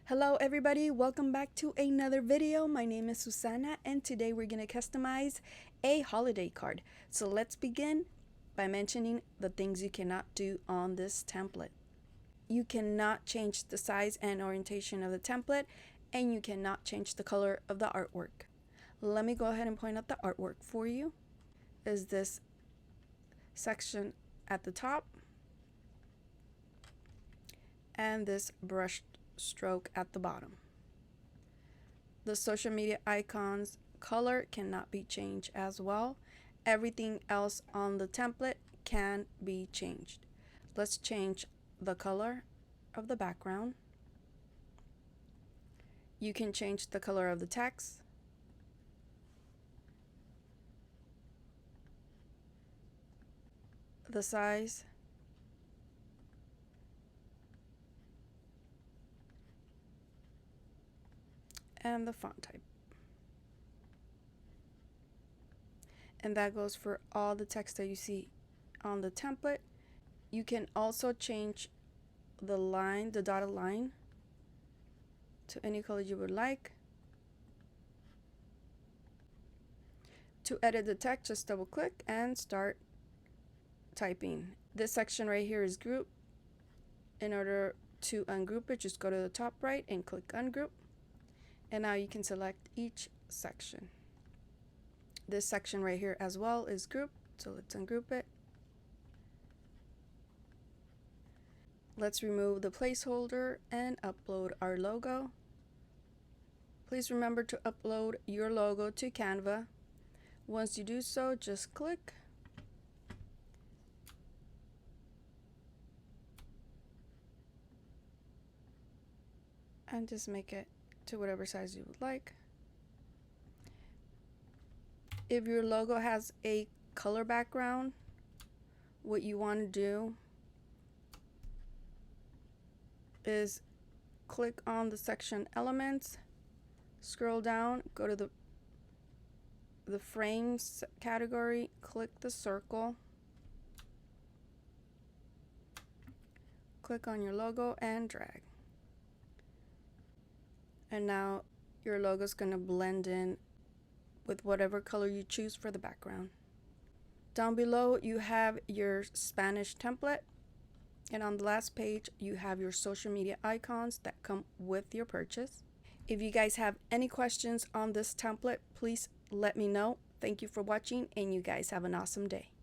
Hello everybody, welcome back to another video. My name is Susana and today we're going to customize a holiday card. So let's begin by mentioning the things you cannot do on this template. You cannot change the size and orientation of the template, and you cannot change the color of the artwork. Let me go ahead and point out the artwork for you. Is this section at the top and this brush stroke at the bottom. The social media icons color cannot be changed as well. Everything else on the template can be changed. Let's change the color of the background. You can change the color of the text, the size, and the font type. And that goes for all the text that you see on the template. You can also change the line, the dotted line, to any color you would like. To edit the text, just double click and start typing. This section right here is group. In order to ungroup it, just go to the top right and click ungroup. And now you can select each section. This section right here as well is grouped, so let's ungroup it. Let's remove the placeholder and upload our logo. Please remember to upload your logo to Canva. Once you do so, just click. And just make it to whatever size you would like. If your logo has a color background, what you want to do is click on the section elements, scroll down, go to the frames category, click the circle, click on your logo and drag. And now your logo is going to blend in with whatever color you choose for the background. Down below you have your Spanish template, and on the last page you have your social media icons that come with your purchase. If you guys have any questions on this template, please let me know. Thank you for watching, and you guys have an awesome day.